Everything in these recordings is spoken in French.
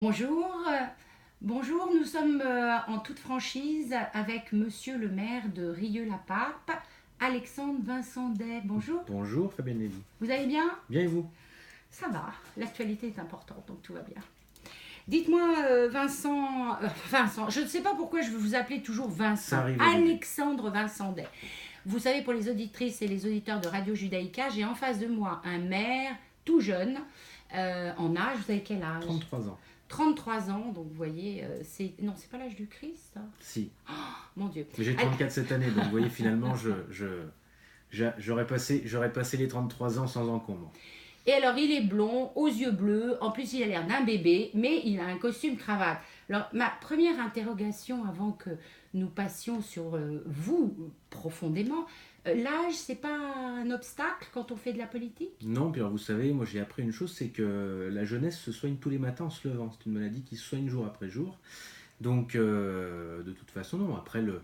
Bonjour, nous sommes en toute franchise avec monsieur le maire de Rieux-la-Pape, Alexandre Vincendet. Bonjour, Bonjour Fabienne Lévy. vous allez bien? Bien et vous? Ça va, l'actualité est importante, donc tout va bien. Dites-moi, Vincent, je ne sais pas pourquoi je vais vous appeler toujours Ça Vincent, arrive au début. Alexandre Vincendet. Vous savez, pour les auditrices et les auditeurs de Radio Judaïka, j'ai en face de moi un maire tout jeune, en âge, vous avez quel âge? 33 ans. 33 ans, donc vous voyez, non, c'est pas l'âge du Christ, ça. Si. Mon Dieu. Mais j'ai 34 cette année, donc vous voyez, finalement, j'aurais passé les 33 ans sans encombre. Et alors, il est blond, aux yeux bleus, en plus, il a l'air d'un bébé, mais il a un costume cravate. Alors, ma première interrogation avant que nous passions sur vous profondément, l'âge, c'est pas un obstacle quand on fait de la politique? Non, puis alors, vous savez, moi j'ai appris une chose, c'est que la jeunesse se soigne tous les matins en se levant. C'est une maladie qui se soigne jour après jour. Donc, de toute façon, non. Après, le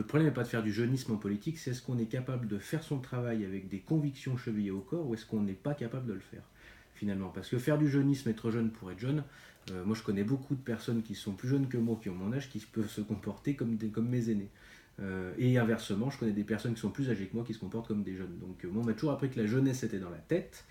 problème n'est pas de faire du jeunisme en politique, c'est est-ce qu'on est capable de faire son travail avec des convictions chevillées au corps ou est-ce qu'on n'est pas capable de le faire, finalement. Parce que faire du jeunisme, être jeune pour être jeune, moi je connais beaucoup de personnes qui sont plus jeunes que moi, qui ont mon âge, qui peuvent se comporter comme mes aînés. Et inversement, je connais des personnes qui sont plus âgées que moi qui se comportent comme des jeunes. Donc, moi on m'a toujours appris que la jeunesse était dans la tête.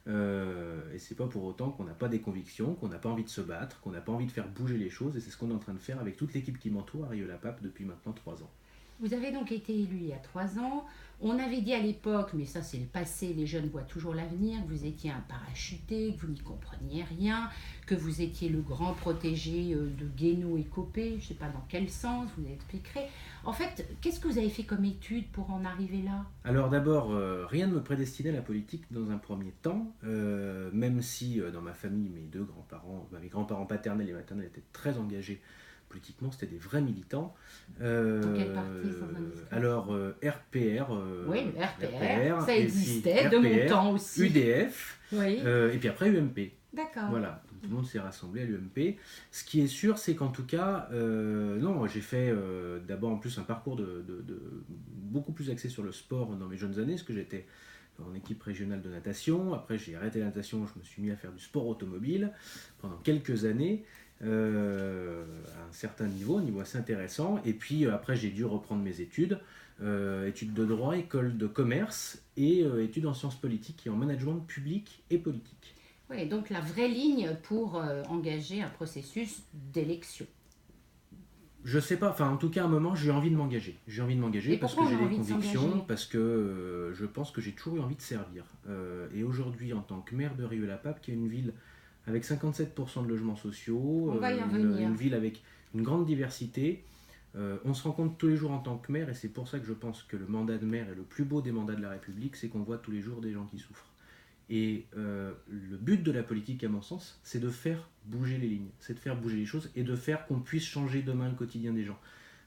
Et c'est pas pour autant qu'on n'a pas des convictions, qu'on n'a pas envie de se battre, qu'on n'a pas envie de faire bouger les choses. Et c'est ce qu'on est en train de faire avec toute l'équipe qui m'entoure à Rieux-la-Pape depuis maintenant 3 ans. Vous avez donc été élu il y a 3 ans. On avait dit à l'époque, mais ça c'est le passé, les jeunes voient toujours l'avenir, que vous étiez un parachuté, que vous n'y compreniez rien, que vous étiez le grand protégé de Guénaud et Copé, je ne sais pas dans quel sens, vous expliquerez. En fait, qu'est-ce que vous avez fait comme étude pour en arriver là? Alors d'abord, rien ne me prédestinait à la politique dans un premier temps, même si dans ma famille, mes deux grands-parents, mes grands-parents paternels et maternels étaient très engagés politiquement, c'était des vrais militants. Dans quel parti sans indiscrétion? Alors RPR, Oui, le RPR, RPR, ça et puis existait, de mon RPR, temps aussi. UDF, Oui, et puis après UMP. d'accord. Voilà, tout le monde s'est rassemblé à l'UMP. Ce qui est sûr, c'est qu'en tout cas, non, j'ai fait d'abord en plus un parcours beaucoup plus axé sur le sport dans mes jeunes années, parce que j'étais en équipe régionale de natation. Après, j'ai arrêté la natation, je me suis mis à faire du sport automobile pendant quelques années, à un certain niveau, un niveau assez intéressant. Et puis après, j'ai dû reprendre mes études, études de droit, école de commerce et études en sciences politiques et en management public et politique. Oui, donc la vraie ligne pour engager un processus d'élection. Je sais pas, enfin en tout cas à un moment j'ai envie de m'engager. J'ai envie de m'engager Et parce pourquoi que on j'ai a des envie de convictions, s'engager? parce que je pense que j'ai toujours eu envie de servir. Et aujourd'hui en tant que maire de Rieux-la-Pape, qui est une ville avec 57% de logements sociaux, On va y revenir. une ville avec une grande diversité, on se rend compte tous les jours en tant que maire, et c'est pour ça que je pense que le mandat de maire est le plus beau des mandats de la République, c'est qu'on voit tous les jours des gens qui souffrent. Et le but de la politique, à mon sens, c'est de faire bouger les lignes, c'est de faire bouger les choses et de faire qu'on puisse changer demain le quotidien des gens.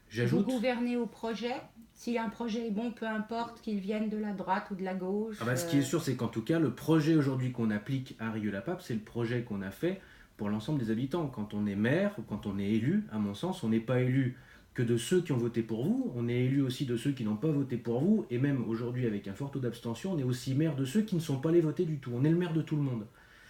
Vous J'ajoute, gouvernez au projet. Si un projet est bon, peu importe qu'il vienne de la droite ou de la gauche. ce qui est sûr, c'est qu'en tout cas, le projet aujourd'hui qu'on applique à Rieux-la-Pape, c'est le projet qu'on a fait pour l'ensemble des habitants. Quand on est maire, ou quand on est élu, à mon sens, on n'est pas élu que de ceux qui ont voté pour vous, on est élu aussi de ceux qui n'ont pas voté pour vous, et même aujourd'hui avec un fort taux d'abstention, on est aussi maire de ceux qui ne sont pas allés voter du tout. On est le maire de tout le monde.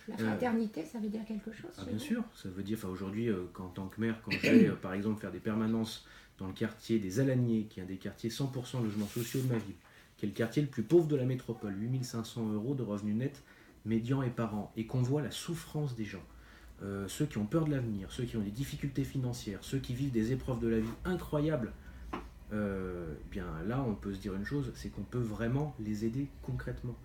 La fraternité, ça veut dire quelque chose chez Bien vous? sûr, ça veut dire, enfin aujourd'hui, qu'en tant que maire, quand je vais par exemple faire des permanences dans le quartier des Alaniers, qui est un des quartiers 100% logements sociaux de ma ville, qui est le quartier le plus pauvre de la métropole, 8 500 € de revenus nets médians et par an, et qu'on voit la souffrance des gens, ceux qui ont peur de l'avenir, ceux qui ont des difficultés financières, ceux qui vivent des épreuves de la vie incroyables, bien là on peut se dire une chose, c'est qu'on peut vraiment les aider concrètement.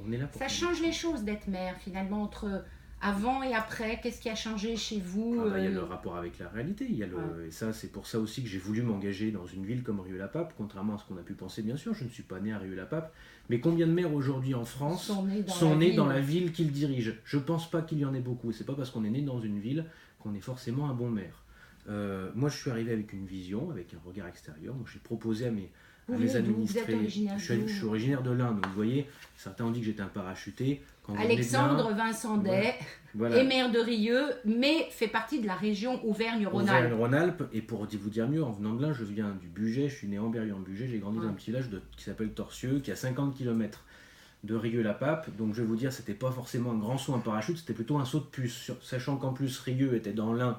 On est là pour Ça change les choses d'être maire, finalement, entre avant et après. Qu'est-ce qui a changé chez vous? Il y a le rapport avec la réalité, et ça c'est pour ça aussi que j'ai voulu m'engager dans une ville comme Rieux-la-Pape, contrairement à ce qu'on a pu penser. Bien sûr, je ne suis pas né à Rieux-la-Pape, mais combien de maires aujourd'hui en France sont nés dans la ville qu'ils dirigent? Je pense pas qu'il y en ait beaucoup, et c'est pas parce qu'on est né dans une ville qu'on est forcément un bon maire. Moi je suis arrivé avec une vision, avec un regard extérieur. Moi j'ai proposé à mes Vous êtes administrés, originaire je suis originaire de l'Inde, donc vous voyez, certains ont dit que j'étais un parachuté. Quand vous venez de Alexandre l'Inde, Vincendet voilà. est maire de Rieux, mais fait partie de la région Auvergne-Rhône-Alpes. Auvergne-Rhône-Alpes, et pour vous dire mieux, en venant de là, je viens du Bugey, je suis né en Berry en Bugey, j'ai grandi dans un petit village qui s'appelle Torcieux, qui a 50 km de Rieux-la-Pape. Donc je vais vous dire, c'était pas forcément un grand saut en parachute, c'était plutôt un saut de puce. Sachant qu'en plus Rieux était dans l'Ain